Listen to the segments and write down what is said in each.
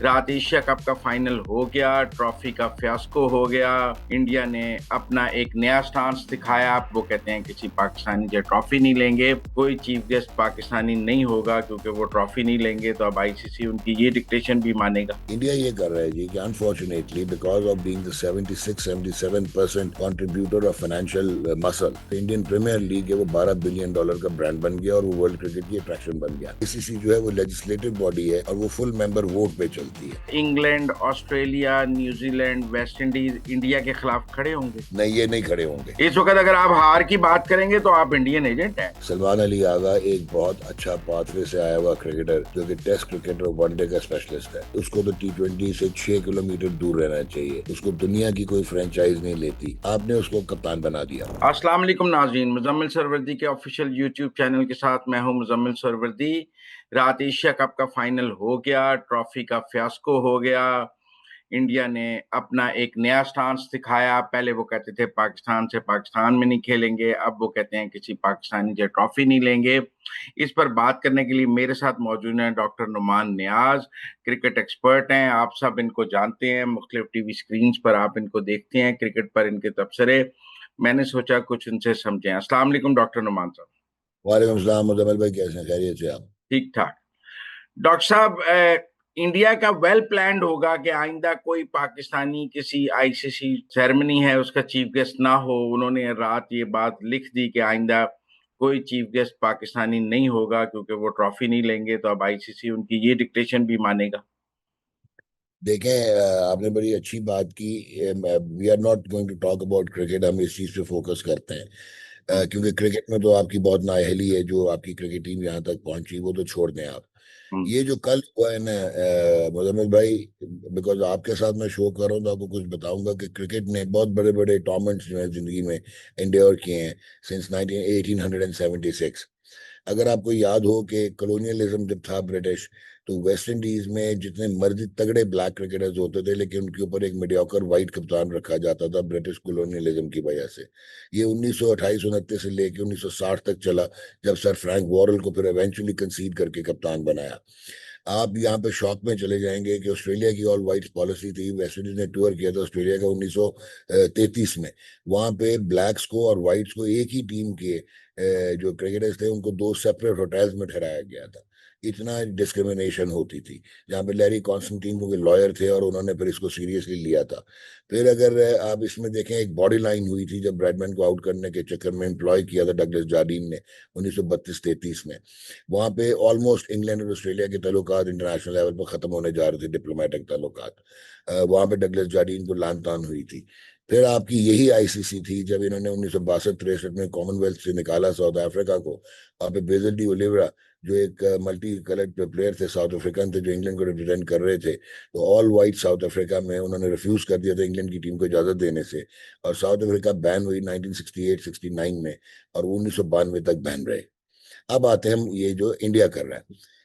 रात Asia cup का final हो गया, ट्रॉफी का फियास्को हो गया। इंडिया ने अपना एक नया स्टांस दिखाया। वो कहते हैं किसी पाकिस्तानी जो ट्रॉफी नहीं लेंगे, कोई चीफ गेस्ट पाकिस्तानी नहीं होगा क्योंकि वो ट्रॉफी नहीं लेंगे, तो अब आईसीसी उनकी ये डिक्टेशन भी मानेगा। इंडिया ये कर रहा है जी कि unfortunately because of being the 76-77% contributor of financial muscle, Indian Premier League है वो $12 बिलियन का ब्रांड बन गया और वो वर्ल्ड क्रिकेट की अट्रैक्शन बन गया। आईसीसी जो है वो लेजिस्लेटिव बॉडी है और वो फुल मेंबर वोट पे चलती है। England, Australia, New Zealand, West Indies India के खिलाफ खड़े होंगे। नहीं, ये नहीं खड़े होंगे। इस वक्त अगर आप हार की बात करेंगे तो आप इंडियन एजेंट हैं। सलमान अली आगा एक बहुत अच्छा पाथवे से आया हुआ क्रिकेटर जो कि टेस्ट क्रिकेटर और वनडे का स्पेशलिस्ट है। उसको तो T20 से 6 किलोमीटर दूर रहना चाहिए। उसको दुनिया की कोई फ्रेंचाइज नहीं लेती। आपने उसको कप्तान बना दिया। अस्सलाम वालेकुम नाज़रीन, मुजम्मिल सरवर्दी के ऑफिशियल यूट्यूब चैनल के साथ मैं हूं मुजम्मिल सरवर्दी। रात एशिया कप का फाइनल हो गया, ट्रॉफी का फियास्को हो गया। इंडिया ने अपना एक नया स्टांस दिखाया। पहले वो कहते थे पाकिस्तान से पाकिस्तान में नहीं खेलेंगे, अब वो कहते हैं किसी पाकिस्तानी से ट्रॉफी नहीं लेंगे। इस पर बात करने के लिए मेरे साथ मौजूद हैं डॉक्टर नुमान नियाज, क्रिकेट एक्सपर्ट हैं। आप सब इनको जानते हैं, मुख्तलिफ टीवी स्क्रीन पर आप इनको देखते हैं, क्रिकेट पर इनके तबसरे। मैंने सोचा कुछ इनसे समझें। अस्सलाम वालेकुम डॉक्टर नुमान साहब। वालेकुम सलाम मुजम्मिल भाई, कैसे हैं? खैरियत से आप? ठीक ठाक। डॉक्टर साहब, इंडिया का वेल प्लान्ड होगा कि आइंदा कोई पाकिस्तानी किसी आईसीसी सेरेमनी है उसका चीफ गेस्ट ना हो। उन्होंने रात ये बात लिख दी कि आइंदा कोई चीफ गेस्ट पाकिस्तानी नहीं होगा क्योंकि वो ट्रॉफी नहीं लेंगे, तो अब आईसीसी उनकी ये डिक्टेशन भी मानेगा। देखें, आपने बड़ी अच्छी बात की। We are not going to talk about cricket, हम इस चीज पे फोकस करते हैं। हम्म। क्योंकि क्रिकेट में तो आपकी बहुत नाअहली है। जो आपकी क्रिकेट टीम यहाँ तक पहुंची वो तो छोड़ दें आप। हम्म। ये जो कल हुआ है ना मुजम्मिल भाई, बिकॉज आपके साथ मैं शो कर रहा हूँ तो आपको कुछ बताऊंगा कि क्रिकेट ने बहुत बड़े बड़े टॉर्नामेंट्स जो है जिंदगी में इंड्योर किए हैं सिंस 1876। अगर आपको याद हो कि कॉलोनियलिज्म जब था ब्रिटिश, तो वेस्ट इंडीज में जितने मर्जी तगड़े ब्लैक क्रिकेटर्स होते थे लेकिन उनके ऊपर एक मीडियोकर वाइट कप्तान रखा जाता था ब्रिटिश कॉलोनियलिज्म की वजह से। ये 1928-29 से लेके 1960 तक चला, जब सर फ्रैंक वॉरेल को फिर एवेंचुअली कंसीड करके कप्तान बनाया। आप यहाँ पे शौक में चले जाएंगे कि ऑस्ट्रेलिया की ऑल वाइट पॉलिसी थी। वेस्ट इंडीज ने टूर किया था ऑस्ट्रेलिया का 1933 में। वहां पे ब्लैक्स को और वाइट्स को एक ही टीम के जो क्रिकेटर्स थे उनको दो सेपरेट होटल्स में ठहराया गया था। इतना डिस्क्रिमिनेशन होती थी। जहाँ पे लैरी कॉन्स्टेंटीन को लॉयर थे और उन्होंने फिर इसको सीरियसली लिया था। फिर अगर आप इसमें देखें, एक बॉडी लाइन हुई थी जब ब्रैडमैन को आउट करने के चक्कर में एम्प्लॉय किया था डगलस जार्डीन ने 1932-33 में। वहां पे ऑलमोस्ट इंग्लैंड और ऑस्ट्रेलिया के ताल्लुकात इंटरनेशनल लेवल पर खत्म होने जा रहे थे, डिप्लोमेटिक ताल्लुकात। वहां पे डगलस जार्डीन को लान तान हुई थी। फिर आपकी यही आईसीसी थी जब इन्होंने 1962-63 में कॉमनवेल्थ से निकाला साउथ अफ्रीका को। वहां पे बेजल डी ओलिवेरा जो एक मल्टी कलर्ड प्लेयर थे, साउथ अफ्रीकन थे, जो इंग्लैंड को रिप्रेजेंट कर रहे थे, तो ऑल वाइट साउथ अफ्रीका में उन्होंने रिफ्यूज कर दिया था इंग्लैंड की टीम को इजाजत देने से। और साउथ अफ्रीका बैन हुई 1968-69 में और 1992 तक बैन रहे। अब आते हैं हम ये जो इंडिया कर रहा है।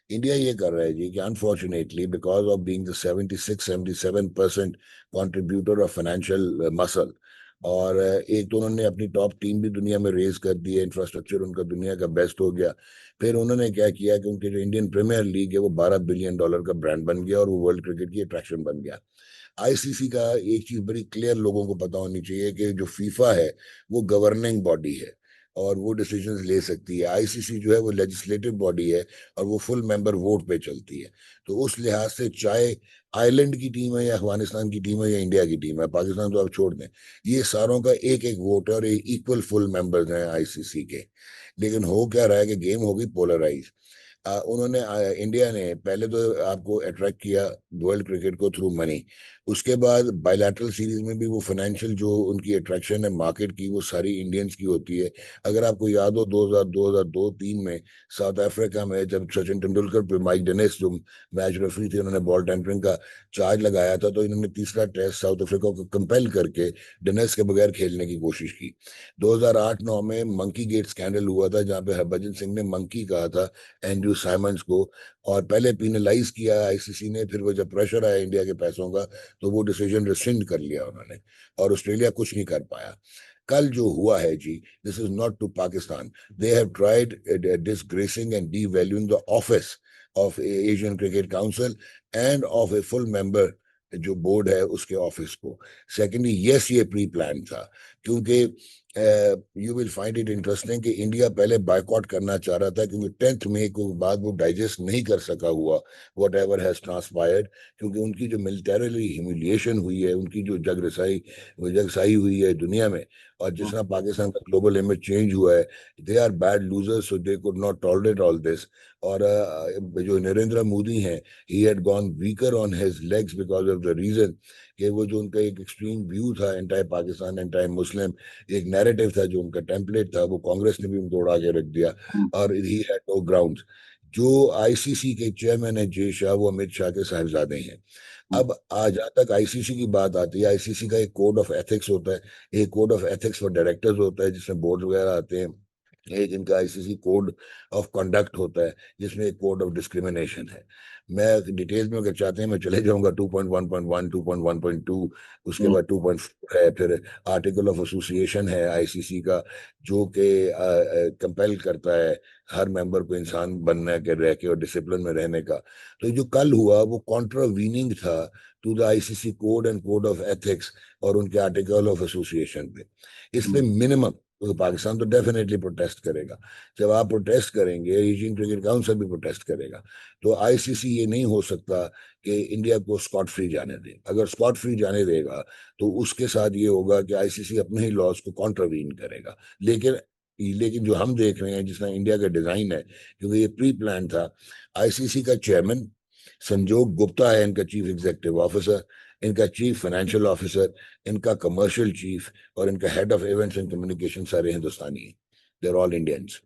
इंडिया ये कर रहा है जी कि unfortunately because of being the 76-77% contributor of financial muscle, और एक तो उन्होंने अपनी टॉप टीम भी दुनिया में रेज कर दी है, इंफ्रास्ट्रक्चर उनका दुनिया का बेस्ट हो गया। फिर उन्होंने क्या किया कि उनके जो इंडियन प्रीमियर लीग है वो $12 बिलियन का ब्रांड बन गया और वो वर्ल्ड क्रिकेट की अट्रैक्शन बन गया। आईसीसी का एक चीज बड़ी क्लियर लोगों को पता होनी चाहिए कि जो फीफा है वो गवर्निंग बॉडी है और वो डिसीजंस ले सकती है। आईसीसी जो है वो लेजिस्लेटिव बॉडी है और वो फुल मेंबर वोट पे चलती है। तो उस लिहाज से चाहे आयरलैंड की टीम है या अफगानिस्तान की टीम है या इंडिया की टीम है, पाकिस्तान तो आप छोड़ दें, ये सारों का एक एक वोट है और इक्वल फुल मेंबर्स हैं आईसीसी के। लेकिन हो क्या रहा है कि गेम हो गई पोलराइज। उन्होंने इंडिया ने पहले तो आपको अट्रैक्ट किया वर्ल्ड क्रिकेट को थ्रू मनी। उसके बाद बायलैटरल सीरीज में भी वो फाइनेंशियल जो उनकी अट्रैक्शन है मार्केट की वो सारी इंडियंस की होती है। अगर आपको याद हो 2002-2003 में साउथ अफ्रीका में जब सचिन तेंदुलकर पे माइक डेनिस जो मैच रेफरी थे उन्होंने बॉल टेम्परिंग का चार्ज लगाया था, तो इन्होंने तीसरा टेस्ट साउथ अफ्रीका को कंपेल करके डेनिस के बगैर खेलने की कोशिश की। 2008-9 में मंकी गेट स्कैंडल हुआ था जहां पे हरभजन सिंह ने मंकी कहा था एंड्रू साइमंड्स को, और पहले पिनलाइज किया आईसीसी ने। फिर वो जब प्रेशर आया इंडिया के पैसों का तो वो डिसीजन रिसिंड कर लिया उन्होंने और ऑस्ट्रेलिया कुछ नहीं कर पाया। कल जो हुआ है जी, this is not to Pakistan. They have tried disgracing and devaluing the office of Asian Cricket Council and of a full member जो बोर्ड है उसके ऑफिस को। सेकेंडली, यस, ये प्री प्लान था, क्योंकि you will find it interesting कि India पहले boycott करना चाह रहा था, क्योंकि 10th मई को बाद वो डाइजेस्ट नहीं कर सका हुआ वट एवर हैज ट्रांसपायर्ड, क्योंकि उनकी जो मिलिटरीली ह्यूमिलिएशन हुई है, उनकी जो जगसाई हुई है दुनिया में, और जिस तरह पाकिस्तान का ग्लोबल इमेज चेंज हुआ है, they are bad losers, so they could not tolerate all this. और जो नरेंद्र मोदी हैं, he had gone weaker on his legs because of the reason कि वो जो उनका एक एक्सट्रीम व्यू था एंटाई पाकिस्तान एंटाई मुस्लिम, एक नैरेटिव था जो उनका टेम्पलेट था, वो कांग्रेस ने भी उनको उड़ा के रख दिया, और ही हैड नो ग्राउंड्स। जो आईसीसी के चेयरमैन है जय शाह, वो अमित शाह के साहिबजादे हैं। अब आ जहाँ तक आईसीसी की बात आती है, आईसीसी का एक कोड ऑफ एथिक्स होता है, एक code of ethics for directors होता है जिसमें बोर्ड वगैरह आते हैं, एक इनका आईसीसी कोड ऑफ कंडक्ट होता है जिसमें एक कोड ऑफ डिस्क्रिमिनेशन है। मैं डिटेल्स में अगर चाहते हैं मैं चले जाऊंगा, 2.1.1, 2.1.2, उसके बाद 2.4 है, फिर आर्टिकल ऑफ एसोसिएशन है आईसीसी का, जो कि कंपेल करता है हर मेंबर को इंसान बनने के, रह के और डिसिप्लिन में रहने का। तो जो कल हुआ वो कॉन्ट्रावीनिंग था to the ICC code and code of ethics और उनके आर्टिकल ऑफ एसोसिएशन पे। इस पे मिनिमम तो पाकिस्तान तो डेफिनेटली प्रोटेस्ट करेगा। जब आप प्रोटेस्ट करेंगे, एशियन क्रिकेट काउंसिल भी प्रोटेस्ट करेगा। तो आईसीसी ये नहीं हो सकता कि इंडिया को स्कॉट फ्री जाने दे। अगर स्कॉट फ्री जाने देगा तो उसके साथ ये होगा कि आईसीसी अपने ही लॉज को कॉन्ट्रावीन करेगा। लेकिन लेकिन जो हम देख रहे हैं जिसमें इंडिया का डिजाइन है, क्योंकि ये प्री प्लान था, आईसीसी का चेयरमैन संजोग गुप्ता है इनका चीफ एग्जीक्यूटिव ऑफिसर, इनका चीफ फाइनेंशियल ऑफिसर, इनका कमर्शियल चीफ और इनका head of events and communication सारे हिंदुस्तानी हैं, देर ऑल इंडियंस।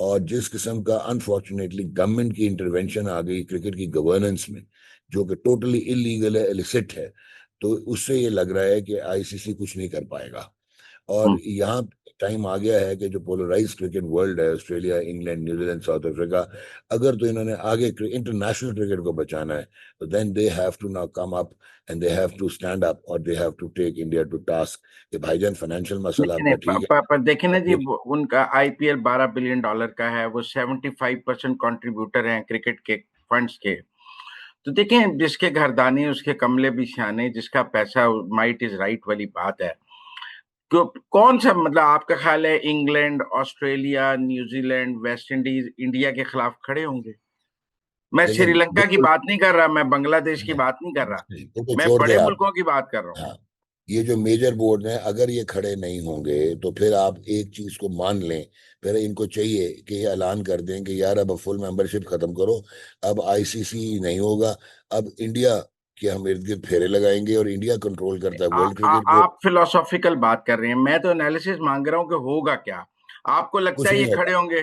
और जिस किस्म का अनफॉर्चुनेटली गवर्नमेंट की इंटरवेंशन आ गई क्रिकेट की गवर्नेंस में, जो कि टोटली इलीगल है, इलिसिट है, तो उससे ये लग रहा है कि आईसीसी कुछ नहीं कर पाएगा। और यहाँ टाइम आ गया है कि जो पोलराइज क्रिकेट वर्ल्ड है, Australia, England, New Zealand, south Africa, अगर तो इन्होंने आगे इंटरनेशनल क्रिकेट को बचाना है, तो then they have to now come up and they have to stand up और they have to take India to task कि भाईजान फाइनेंशियल मसला नहीं नहीं, आपका ठीक पर देखें ना जी, है। उनका आईपीएल $12 बिलियन का है, वो 75% कंट्रीब्यूटर हैं क्रिकेट के फंड्स के। तो देखें, जिसके घरदानी उसके कमले भी सियाने, जिसका पैसा माइट इज राइट वाली बात है। कौन सा, मतलब आपका ख्याल है England, Australia, New Zealand, West Indies India के खिलाफ खड़े होंगे? मैं लेकिन श्रीलंका की बिल्कुल बात नहीं कर रहा, मैं बांग्लादेश की बात नहीं कर रहा, उनको मैं छोड़ दे बड़े आप। मुल्कों की बात कर रहा हूँ। हाँ, ये जो मेजर बोर्ड हैं अगर ये खड़े नहीं होंगे तो फिर आप एक चीज को मान लें, फिर इनको चाहिए कि ये ऐलान कर दें कि यार अब फुल मेंबरशिप खत्म करो, अब आईसीसी नहीं होगा, अब इंडिया के हम इर्द गिर्द फेरे लगाएंगे और इंडिया कंट्रोल करता है वर्ल्ड क्रिकेट को। आप फिलोसॉफिकल बात कर रहे हैं, मैं तो एनालिसिस मांग रहा हूं कि होगा क्या। आपको लगता कुछ है नहीं ये होगा, खड़े होंगे?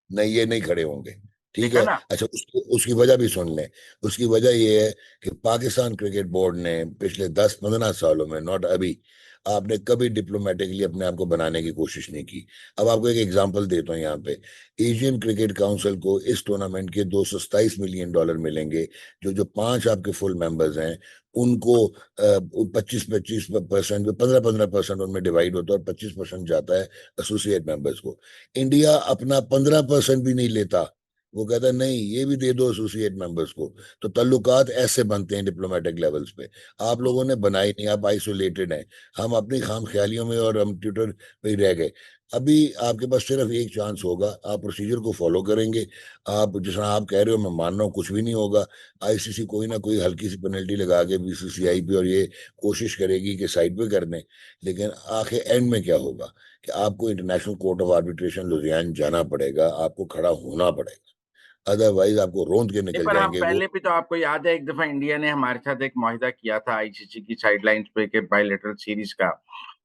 नहीं ये नहीं खड़े होंगे। ठीक देखा है, ना। अच्छा उसकी वजह भी सुन लें। उसकी वजह ये है कि पाकिस्तान क्रिकेट बोर्ड ने पिछले 10-15 सालों में, नॉट अभी, आपने कभी डिप्लोमेटिकली अपने आप को बनाने की कोशिश नहीं की। अब आपको एक एग्जांपल देता हूँ यहाँ पे। एशियन क्रिकेट काउंसिल को इस टूर्नामेंट के $227 मिलियन मिलेंगे, जो जो 5 आपके फुल मेंबर्स हैं उनको 25-25%, 15-15% उनमें डिवाइड होता है और 25% जाता है एसोसिएट मेंबर्स को। इंडिया अपना 15% भी नहीं लेता, वो कहता है नहीं ये भी दे दो एसोसिएट मेंबर्स को। तो ताल्लुकात ऐसे बनते हैं डिप्लोमेटिक लेवल्स पे। आप लोगों ने बनाई नहीं, आप आइसोलेटेड हैं, हम अपनी खाम ख्यालियों में और हम ट्विटर पे ही रह गए। अभी आपके पास सिर्फ एक चांस होगा, आप प्रोसीजर को फॉलो करेंगे। आप जिस तरह आप कह रहे हो मैं मान रहा हूँ, कुछ भी नहीं होगा। आईसीसी कोई ना कोई हल्की सी पेनल्टी लगा के बीसीसीआई पे और ये कोशिश करेगी कि साइड पे कर दें, लेकिन आखिर एंड में क्या होगा कि आपको international court of arbitration Ludhiana जाना पड़ेगा, आपको खड़ा होना पड़ेगा, अदरवाइज आपको रोंद के नहीं, निकल पर हम जाएंगे वो। पहले भी तो, आपको याद है एक दफा इंडिया ने हमारे साथ एक मुआहिदा किया था आईसीसी की साइडलाइंस पे के बायलैटरल सीरीज का,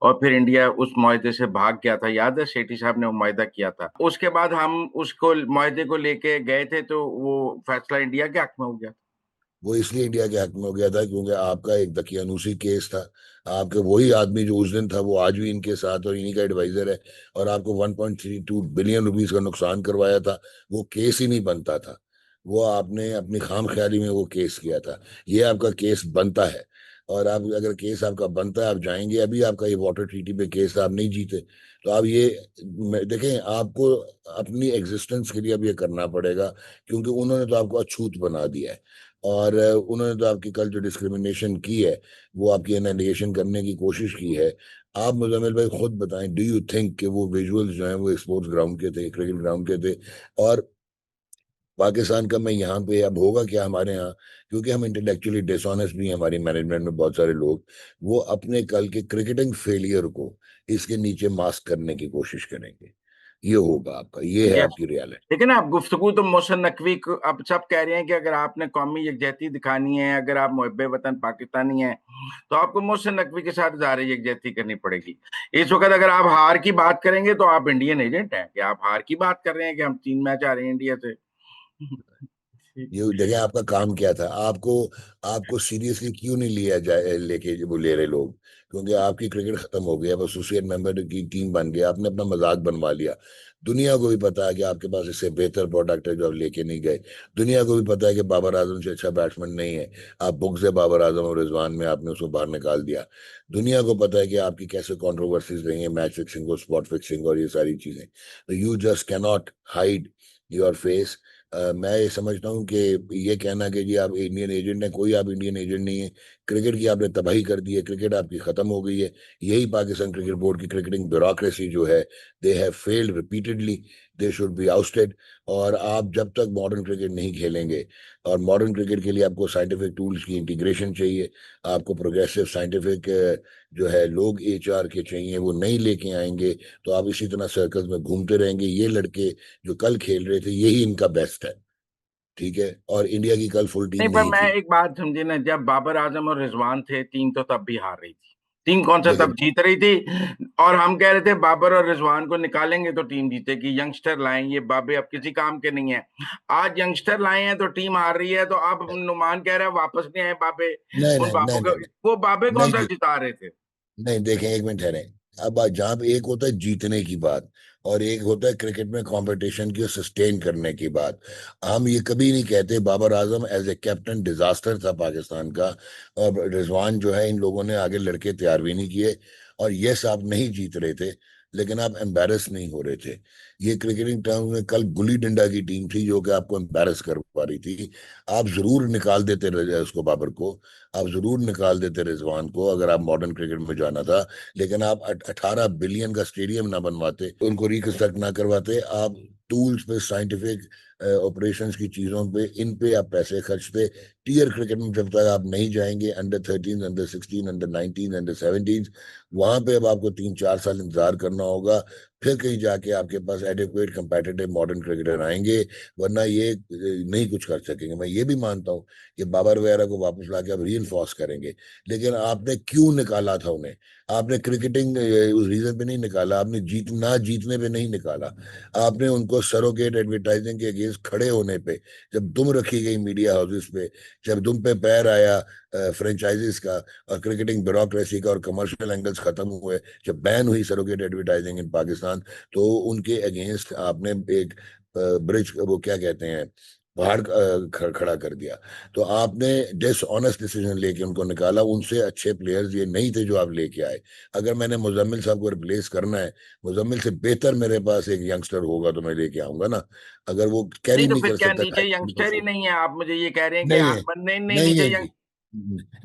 और फिर इंडिया उस मुआहिदे से भाग गया था। याद है सेठी साहब ने वो मुआहिदा किया था, उसके बाद हम उसको मुआहिदे को लेके गए थे तो वो फैसला इंडिया के हक में हो गया। वो इसलिए इंडिया के हक में हो गया था क्योंकि आपका एक दकियानूसी केस था। आपके वही आदमी जो उस दिन था वो आज भी इनके साथ और इन्हीं का एडवाइजर है, और आपको 1.32 बिलियन रुपीस का नुकसान करवाया था। वो केस ही नहीं बनता था, वो आपने अपनी खाम ख्याली में वो केस किया था। ये आपका केस बनता है। और आप अगर केस आपका बनता है आप जाएंगे, अभी आपका ये वाटर ट्रीटी पे केस आप नहीं जीते तो आप ये देखें, आपको अपनी एग्जिस्टेंस के लिए अब ये करना पड़ेगा, क्योंकि उन्होंने तो आपको अछूत बना दिया है। और उन्होंने तो आपकी कल जो डिस्क्रिमिनेशन की है वो आपकी एनालिगेशन करने की कोशिश की है। आप मुजम्मिल भाई खुद बताएं, डू यू थिंक कि वो विजुअल्स जो हैं वो स्पोर्ट्स ग्राउंड के थे, क्रिकेट ग्राउंड के थे? और पाकिस्तान का, मैं यहाँ पे अब होगा क्या हमारे यहाँ, क्योंकि हम इंटेलेक्चुअली डिसऑनेस्ट भी हैं, हमारी मैनेजमेंट में बहुत सारे लोग, वो अपने कल के क्रिकेटिंग फेलियर को इसके नीचे मास्क करने की कोशिश करेंगे। ये होगा आपका, ये है यस, आपकी रियलिटी। लेकिन आप गुफ्तगू तो मोहसिन नकवी को अब सब कह रहे हैं कि अगर आपने कौमी यकजहती दिखानी है, अगर आप मुहब्बे वतन पाकिस्तानी हैं, तो आपको मोहसिन नकवी के साथ ज़ाहिर यकजहती करनी पड़ेगी। इस वक्त अगर आप हार की बात करेंगे तो आप इंडियन एजेंट हैं, कि आप हार की बात कर रहे हैं कि हम 3 मैच आ रहे हैं इंडिया से। ये देखें आपका काम क्या था, आपको आपको सीरियसली क्यों नहीं लिया जाए, लेके वो ले रहे लोग, क्योंकि आपकी क्रिकेट खत्म हो गई, अब एसोसिएट मेंबर की टीम बन गया, आपने अपना मजाक बनवा लिया। दुनिया को भी पता है कि आपके पास इससे बेहतर प्रोडक्ट है जो आप लेके नहीं गए। दुनिया को भी पता है कि बाबर आजम से अच्छा बैट्समैन नहीं है। आप बुक्स है बाबर आजम और रिजवान में आपने उसको बाहर निकाल दिया। दुनिया को पता है कि आपकी कैसे कंट्रोवर्सीज रही है, मैच फिक्सिंग और स्पॉट फिक्सिंग और ये सारी चीजें। तो you just cannot hide your face. मैं ये समझता हूँ कि ये कहना कि जी आप इंडियन एजेंट हैं, कोई आप इंडियन एजेंट नहीं है। क्रिकेट की आपने तबाही कर दी है, क्रिकेट आपकी खत्म हो गई है। यही पाकिस्तान क्रिकेट बोर्ड की क्रिकेटिंग ब्यूरोक्रेसी जो है, they have failed repeatedly, they should be ousted. और आप जब तक मॉडर्न क्रिकेट नहीं खेलेंगे, और मॉडर्न क्रिकेट के लिए आपको साइंटिफिक टूल्स की इंटीग्रेशन चाहिए, आपको प्रोग्रेसिव साइंटिफिक जो है लोग एचआर के चाहिए, वो नहीं लेके आएंगे तो आप इसी तरह सर्कल्स में घूमते रहेंगे। ये लड़के जो कल खेल रहे थे यही इनका बेस्ट है, ठीक है, और इंडिया की कल फुल टीम नहीं, पर नहीं मैं थी। एक बात समझे ना, जब बाबर आजम और रिजवान थे, टीम तो तब भी हार रही थी। टीम कौन सा देखिए तब जीत रही थी, और हम कह रहे थे बाबर और रिजवान को निकालेंगे तो टीम जीतेगी, यंगस्टर लाएं, ये बाबे अब किसी काम के नहीं है। आज यंगस्टर लाए हैं तो टीम हार रही है, तो अब नुमान कह रहा है वापस नहीं आए बाबे। नहीं उन नहीं बाबों नहीं को, नहीं नहीं वो बाबे कौन नहीं सा जी, जिता रहे थे? नहीं देखें एक मिनट ठहरे। अब जहां पे एक होता है जीतने की बात, और एक होता है क्रिकेट में कंपटीशन की सस्टेन करने की बात। हम ये कभी नहीं कहते Babar Azam as a captain disaster था पाकिस्तान का, और रिजवान जो है, इन लोगों ने आगे लड़के तैयार भी नहीं किए। और यस आप नहीं जीत रहे थे, लेकिन आप एम्बेरस नहीं हो रहे थे। ये क्रिकेटिंग टर्म्स में कल गुल्ली डंडा की टीम थी जो कि आपको एम्बेरस कर पा रही थी। आप जरूर निकाल देते उसको, बाबर को, आप जरूर निकाल देते रिजवान को अगर आप मॉडर्न क्रिकेट में जाना था। लेकिन आप 18 बिलियन का स्टेडियम ना बनवाते, उनको रिकंस्ट्रक्ट ना करवाते, आप टूल्स पे, साइंटिफिक ऑपरेशंस की चीजों पे, इन पे आप पैसे खर्चते। टीयर क्रिकेट में जब तक आप नहीं जाएंगे, अंडर 13, अंडर 16, अंडर 19, अंडर 17, वहां पे अब आपको 3-4 साल इंतजार करना होगा। फिर कहीं जाके आपके पास एडिक्वेट कंपेटिटिव मॉडर्न क्रिकेटर आएंगे, वरना ये नहीं कुछ कर सकेंगे। मैं ये भी मानता हूँ कि बाबर वगैरह को वापस लाके आप री इन्फोर्स करेंगे, लेकिन आपने क्यों निकाला था उन्हें? आपने क्रिकेटिंग उस रीजन पे नहीं निकाला, आपने ना जीतने पे नहीं निकाला। आपने उनको सरोगेट एडवर्टाइजिंग के अगेंस्ट खड़े होने पे, जब दुम रखी गई मीडिया हाउसेस पे, जब दुम पे पैर आया फ्रेंचाइजीज का और क्रिकेटिंग ब्यूरोक्रेसी का और कमर्शियल एंगल्स खत्म हुए, जब बैन हुई सरोगेट एडवर्टाइजिंग इन पाकिस्तान, तो उनके अगेंस्ट आपने एक ब्रिज, वो क्या कहते हैं, पहाड़ खड़ा कर दिया। तो आपने डिसऑनेस्ट डिसीजन लेके उनको निकाला। उनसे अच्छे प्लेयर्स ये नहीं थे जो आप लेके आए। अगर मैंने मुजम्मिल साहब को रिप्लेस करना है, मुजम्मिल से बेहतर मेरे पास एक यंगस्टर होगा तो मैं लेके आऊंगा ना। अगर वो कैरी नहीं तो नहीं फिर कर क्या सकता नीचे ढाई यंगस्टर ही फुट, नहीं है? आप मुझे ये कह रहे हैं कि नहीं हर है, बंदे नहीं, नहीं नीचे है जी,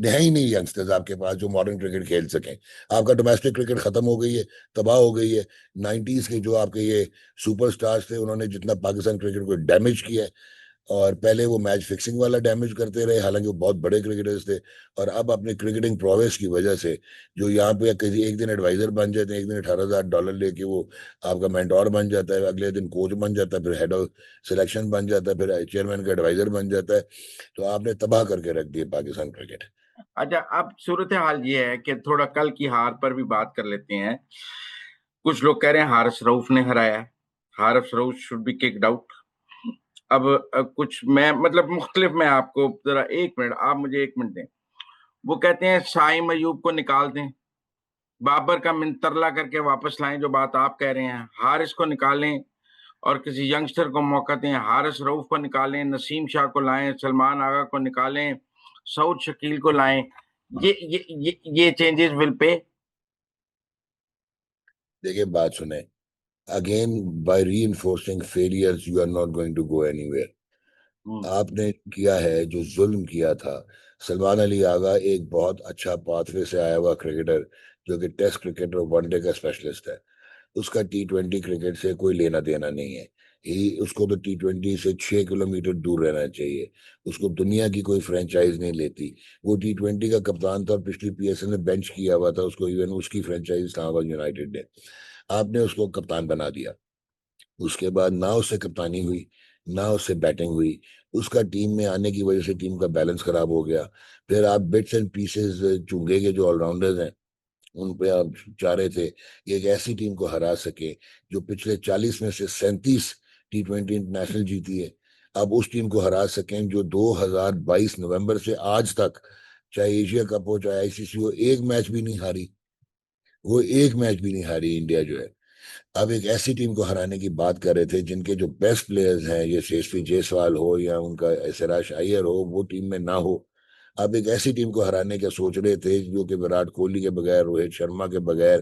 है ही नहीं यंगस्टर्स आपके पास जो मॉडर्न क्रिकेट खेल सकें। आपका डोमेस्टिक क्रिकेट खत्म हो गई है, तबाह हो गई है। 90s के जो आपके ये सुपरस्टार्स थे, उन्होंने जितना पाकिस्तान क्रिकेट को डैमेज किया है, और पहले वो मैच फिक्सिंग वाला डैमेज करते रहे, हालांकि वो बहुत बड़े क्रिकेटर्स थे। और अब अपने क्रिकेटिंग प्रोवेस की वजह से जो यहाँ पे किसी एक दिन एडवाइजर बन जाते हैं, एक दिन $18,000 लेके वो आपका मेंटोर बन जाता है, अगले दिन कोच बन जाता है, फिर हेड ऑफ सिलेक्शन बन जाता है, फिर चेयरमैन का एडवाइजर बन जाता है। तो आपने तबाह करके रख दिया पाकिस्तान क्रिकेट। अच्छा, अब सूरत हाल ये है कि थोड़ा कल की हार पर भी बात कर लेते हैं। कुछ लोग कह रहे हैं हारिस रऊफ ने हराया, Haris Rauf should be kicked out. अब कुछ मैं मतलब मुख्तलिफ, मैं आपको जरा 1 मिनट, आप मुझे 1 मिनट दें। वो कहते हैं शाहिम अयूब को निकाल दें, बाबर का मिंतरला करके वापस लाएं, जो बात आप कह रहे हैं, हारिस को निकालें और किसी यंगस्टर को मौका दें, हारिस रऊफ को निकालें, नसीम शाह को लाएं, सलमान आगा को निकालें, सऊद शकील को लाएं। ये चेंजेस विल पे। देखिए बात सुने, again by reinforcing failures you are not going to go anywhere. आपने किया है जो जुल्म किया था। सलमान अली आगा एक बहुत अच्छा पाथवे से आया हुआ क्रिकेटर, जो कि टेस्ट क्रिकेट और वनडे का स्पेशलिस्ट है। उसका T20 क्रिकेट से कोई लेना देना नहीं है। ही उसको तो T20 से 6 किलोमीटर दूर रहना चाहिए। उसको दुनिया की कोई फ्रेंचाइज नहीं लेती। वो T20 का कप्तान था और पिछली PSL में बेंच किया हुआ था उसको, इवन उसकी फ्रेंचाइज इस्लामाबाद यूनाइटेड ने। आपने उसको कप्तान बना दिया। उसके बाद ना उससे कप्तानी हुई, ना उससे बैटिंग हुई। उसका टीम में आने की वजह से टीम का बैलेंस खराब हो गया। फिर आप बिट्स एंड पीसेस चुंगे के जो ऑलराउंडर्स हैं उन पे आप चाह रहे थे कि एक ऐसी टीम को हरा सके जो पिछले 40 में से 37 T20 इंटरनेशनल जीती है। अब उस टीम को हरा सकें जो 2022 नवंबर से आज तक, चाहे एशिया कप हो चाहे ICC हो, एक मैच भी नहीं हारी। वो एक मैच भी नहीं हारी इंडिया जो है। अब एक ऐसी टीम को हराने की बात कर रहे थे जिनके जो बेस्ट प्लेयर्स हैं, ये यशस्वी जायसवाल हो या उनका सिराज अय्यर हो, वो टीम में ना हो। अब एक ऐसी टीम को हराने का सोच रहे थे जो कि विराट कोहली के बगैर, रोहित शर्मा के बगैर,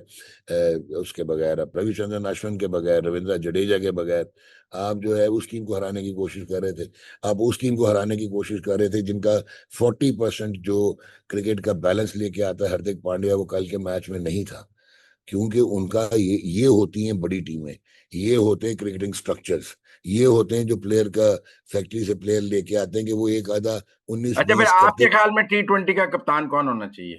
उसके बगैर, अब रविचंद्रन अश्विन के बगैर, रविंद्र जडेजा के बगैर, आप जो है उस टीम को हराने की कोशिश कर रहे थे। आप उस टीम को हराने की कोशिश कर रहे थे जिनका 40% जो क्रिकेट का बैलेंस लेके आता है हार्दिक पांड्या, वो कल के मैच में नहीं था। क्योंकि उनका ये होती हैं बड़ी टीमें, ये होते हैं क्रिकेटिंग स्ट्रक्चर्स, ये होते हैं जो प्लेयर का फैक्ट्री से प्लेयर लेके आते हैं कि वो एक आधा उन्नीस अच्छा, फिर बीस आपके करते। ख्याल में T20 का कप्तान कौन होना चाहिए?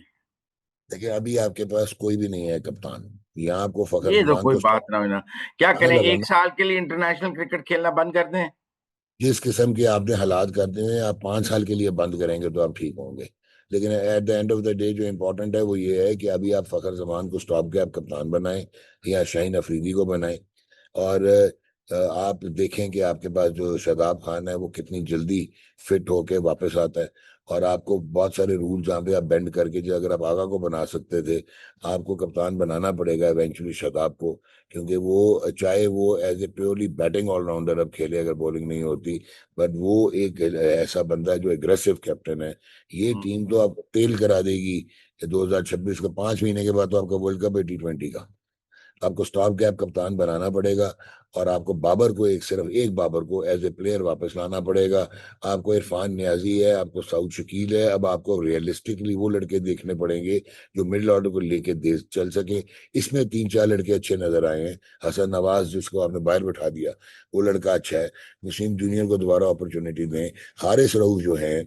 देखिए अभी आपके पास कोई भी नहीं है कप्तान। यहाँ आपको फखर ये तो जमान कोई को बात ना स्टॉप हुई ना। क्या कहाँ करें, एक लगाना। साल के लिए इंटरनेशनल क्रिकेट खेलना बंद कर दें? जिस किस्म के आपने हालात करते हैं, आप 5 साल के लिए बंद करेंगे तो आप ठीक होंगे। लेकिन at the end of the day जो इम्पोर्टेंट है वो ये है कि अभी आप फखर जमान को स्टॉप के आप कप्तान बनाएं या शाहीन अफरीदी को बनाएं। और आप देखें कि आपके पास जो शादाब खान है वो कितनी जल्दी फिट होके वापस आता है। और आपको बहुत सारे रूल जहाँ पे आप बेंड करके, जो अगर आप आगा को बना सकते थे, आपको कप्तान बनाना पड़ेगा इवेंचुअली शादाब को। क्योंकि वो चाहे वो as a purely batting allrounder अब खेले अगर बॉलिंग नहीं होती, बट वो एक ऐसा बंदा है जो एग्रेसिव कैप्टन है। ये हम्म, टीम तो आपको तेल करा देगी। 2026 का 5 महीने के बाद तो आपका वर्ल्ड कप है T20 का। आपको स्टॉप गैप कप्तान बनाना पड़ेगा। और आपको बाबर को, एक सिर्फ एक बाबर को एज ए प्लेयर वापस लाना पड़ेगा। आपको इरफान नियाजी है, आपको सऊद शकील है। अब आपको रियलिस्टिकली वो लड़के देखने पड़ेंगे जो मिडिल ऑर्डर को लेके दे चल सके। इसमें 3-4 लड़के अच्छे नजर आए हैं। हसन नवाज जिसको आपने बाहर बैठा दिया, वो लड़का अच्छा है। वसीम जूनियर को दोबारा अपॉर्चुनिटी दें। हारिस रऊफ जो है,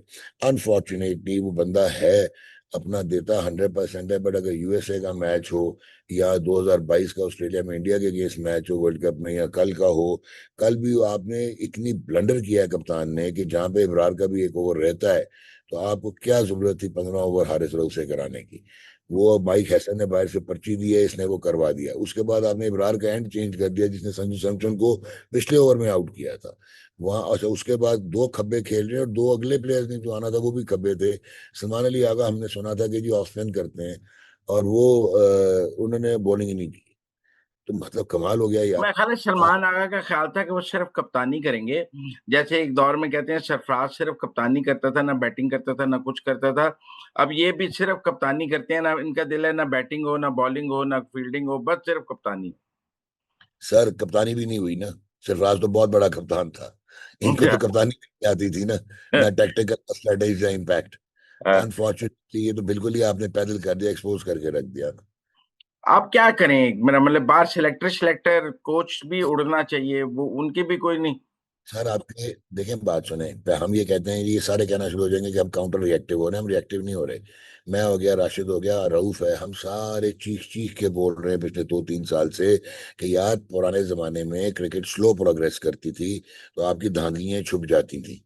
अनफॉर्चुनेटली वो बंदा है, अपना देता 100% है, बट अगर USA का मैच हो या 2022 का ऑस्ट्रेलिया में इंडिया के अगेंस्ट मैच हो वर्ल्ड कप में, या कल का हो, कल भी आपने इतनी ब्लंडर किया है कप्तान ने कि जहां पे इब्रार का भी एक ओवर रहता है, तो आपको क्या जरूरत थी 15 ओवर हारिस रऊफ से कराने की। वो माइक हैसन ने बाहर से पर्ची दी है, इसने वो करवा दिया। उसके बाद आपने इब्रार का एंड चेंज कर दिया जिसने संजू सैमसन को पिछले ओवर में आउट किया था। वहां अच्छा, उसके बाद 2 खब्बे खेल रहे हैं और 2 अगले प्लेयर्स ने जो आना था वो भी खब्बे थे। सलमान अली आगा हमने सुना था कि जी ऑफ स्पिन करते हैं, और वो उन्होंने बॉलिंग ही नहीं की। तो मतलब कमाल हो गया यार। मैं ख्याल है आप सलमान आगा का ख्याल था कि वो सिर्फ कप्तानी करेंगे। जैसे एक दौर में कहते हैं सरफराज सिर्फ कप्तानी करता था, ना बैटिंग करता था, ना कुछ करता था। अब ये भी सिर्फ कप्तानी करते हैं, ना इनका दिल है ना बैटिंग हो, ना बॉलिंग हो, ना फील्डिंग हो, बस सिर्फ कप्तानी। सर कप्तानी भी नहीं हुई ना। सरफराज तो बहुत बड़ा कप्तान था। इनको तो कप्तानी नहीं आती थी ना, ना टैक्टिकल स्ट्रेटेजी या इम्पैक्ट। अनफॉर्चुनेटली ये तो बिल्कुल ही आपने पैदल कर दिया, एक्सपोज करके रख दिया। आप क्या करें, मेरा मतलब बार सिलेक्टर सिलेक्टर कोच भी उड़ना चाहिए, वो उनकी भी कोई नहीं। सर आपके देखें बात सुने, हम ये कहते हैं, ये सारे कहना शुरू हो जाएंगे कि हम काउंटर रिएक्टिव हो रहे हैं। हम रिएक्टिव नहीं हो रहे। मैं हो गया, राशिद हो गया, रऊफ है, हम सारे चीख चीख के बोल रहे हैं पिछले 2-3 साल से कि यार पुराने जमाने में क्रिकेट स्लो प्रोग्रेस करती थी तो आपकी धांधलियां छुप जाती थी।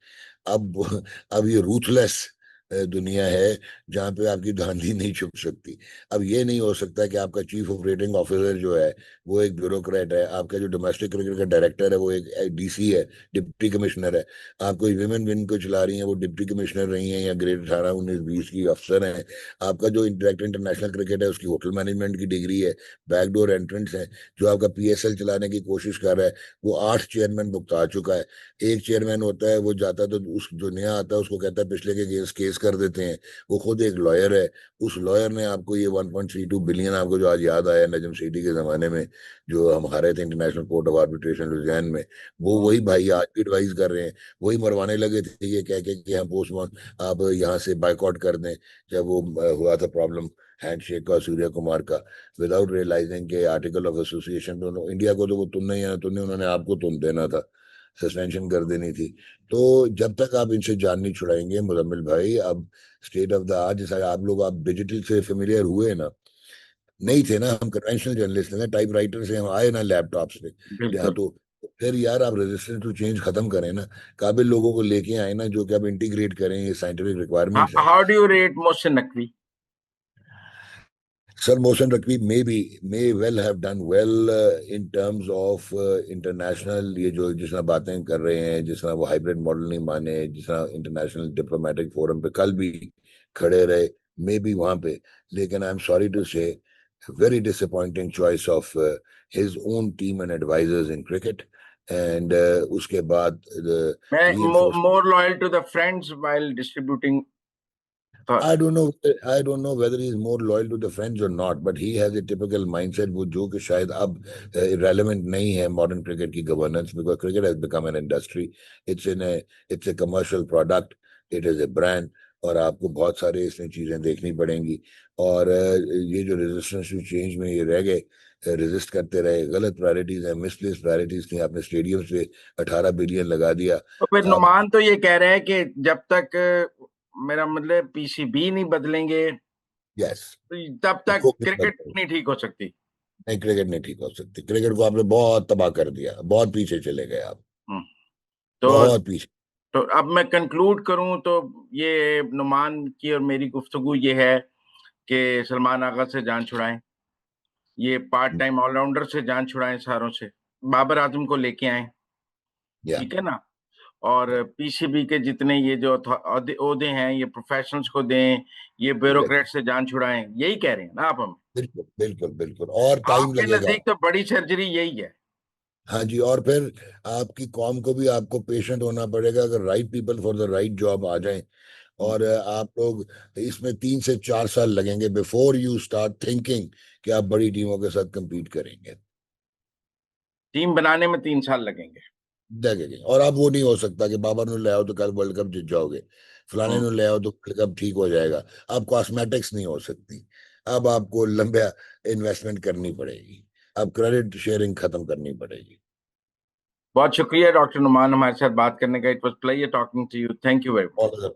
अब अब ये रूथलेस दुनिया है जहाँ पे आपकी धांधली नहीं छुप सकती। अब ये नहीं हो सकता कि आपका चीफ ऑपरेटिंग ऑफिसर जो है वो एक ब्यूरोक्रेट है, आपका जो डोमेस्टिक क्रिकेट का डायरेक्टर है वो एक DC है, डिप्टी कमिश्नर है। आप कोई विमेन विन को चला रही हैं, वो डिप्टी कमिश्नर रही हैं या ग्रेड 18 19 20 की अफसर हैं। आपका जो डायरेक्टर इंटरनेशनल क्रिकेट है उसकी होटल मैनेजमेंट की डिग्री है, बैकडोर एंट्रेंस है। जो आपका PSL चलाने की कोशिश कर रहा है वो 8 चेयरमैन भुगता चुका है। एक चेयरमैन होता है, वो जाता है तो उस जो नया आता है उसको कहता है पिछले के अगेंस्ट केस एडवाइस कर देते हैं। वो खुद एक लॉयर है, उस लॉयर ने आपको ये 1.32 बिलियन, आपको जो आज याद आया नजम सेठी के जमाने में जो हम हारे थे international court of arbitration Ludhiana में, वो वही भाई आज भी एडवाइस कर रहे हैं। वही मरवाने लगे थे ये कह के कि हम पोस्टमार्टम आप यहाँ से बाइकआउट कर दें, जब वो हुआ था प्रॉब्लम हैंडशेक का सूर्य कुमार का, विदाउट रियलाइजिंग के आर्टिकल ऑफ एसोसिएशन तो इंडिया को तो वो तुनना ही है ना तुनने, उन्होंने आपको तुन देना था, सस्पेंशन कर देनी थी। तो जब तक आप इनसे जान नहीं छुड़ाएंगे मुजम्मिल भाई, अब स्टेट ऑफ द आर्ट, जैसा आप डिजिटल से फेमिलियर हुए ना, नहीं थे ना, हम कन्वेंशनल जर्नलिस्ट थे ना, टाइप राइटर से हम आए ना लैपटॉप से। या बिल्कुल। तो फिर यार आप रेजिस्टेंस टू चेंज खत्म करें ना, काबिल लोगों को लेके आए ना जो कि आप इंटीग्रेट करें, ये साइंटिफिक रिक्वायरमेंट्स हैं। How do you rate Mohsin Naqvi? Sir, Mohsen Rakib may well have done well in terms of international, ये जो जिस तरह बातें कर रहे हैं, जिस तरह वो हाइब्रिड मॉडल नहीं माने, जिस तरह इंटरनेशनल डिप्लोमेटिक फोरम पे कल भी खड़े रहे, मे बी वहां पे, लेकिन आई एम सॉरी टू से very disappointing choice of his own team and advisors in cricket, and उसके बाद the मैं reinforcement. More loyal to the friends while distributing. I don't know. I don't know whether he's more loyal to the friends or not, but he has a typical mindset वो जो कि शायद अब irrelevant नहीं है modern cricket की governance, because cricket has become an industry. It's a commercial product. It is a brand. और आपको बहुत सारे इसमें चीजें देखनी पड़ेंगी। और ये जो रेजिस्टेंस टू चेंज में ये रह गए, रेजिस्ट करते रहे, गलत प्रायोरिटीज हैं, मिसप्लेस प्रायोरिटीज थी, आपने स्टेडियम से 18 बिलियन लगा दिया। तो फिर आप नुमान तो ये कह रहे हैं कि जब तक मेरा मतलब पीसीबी नहीं बदलेंगे यस, तब तक वो फिर क्रिकेट नहीं ठीक हो सकती। नहीं, क्रिकेट नहीं ठीक हो सकती। क्रिकेट को आपने बहुत तबाह कर दिया, बहुत पीछे चले गए आप, हम्म, तो बहुत पीछे। तो अब मैं कंक्लूड करूं तो ये नुमान की और मेरी गुफ्तगू ये है कि सलमान आगा से जान छुड़ाएं, ये पार्ट टाइम ऑलराउंडर से जान छुड़ाएं, सारों से बाबर आजम को लेके आए, या ठीक है ना, और पीसीबी के जितने ये जो ओहदे हैं ये प्रोफेशनल्स को दें, ये ब्यूरोक्रेट से जान छुड़ाएं, यही कह रहे हैं ना आप हमें? बिल्कुल बिल्कुल बिल्कुल, और टाइम आपके लगेगा। नजदीक तो बड़ी सर्जरी यही है। हाँ जी, और फिर आपकी कौम को भी आपको पेशेंट होना पड़ेगा, अगर right people for the right job आ जाएं। और आप लोग, इसमें 3 से 4 साल लगेंगे बिफोर यू स्टार्ट थिंकिंग कि आप बड़ी टीमों के साथ compete करेंगे। टीम बनाने में 3 साल लगेंगे। देखेंगे, और अब वो नहीं हो सकता कि बाबर ने ले आओ तो कल वर्ल्ड कप जीत जाओगे, फलाने हम्म, ने ले आओ तो वर्ल्ड कप ठीक हो जाएगा। अब कॉस्मेटिक्स नहीं हो सकती, अब आपको लंबा इन्वेस्टमेंट करनी पड़ेगी, अब क्रेडिट शेयरिंग खत्म करनी पड़ेगी। बहुत शुक्रिया डॉक्टर नुमान हमारे साथ बात करने का। It was pleasure talking to you. Thank you very much. All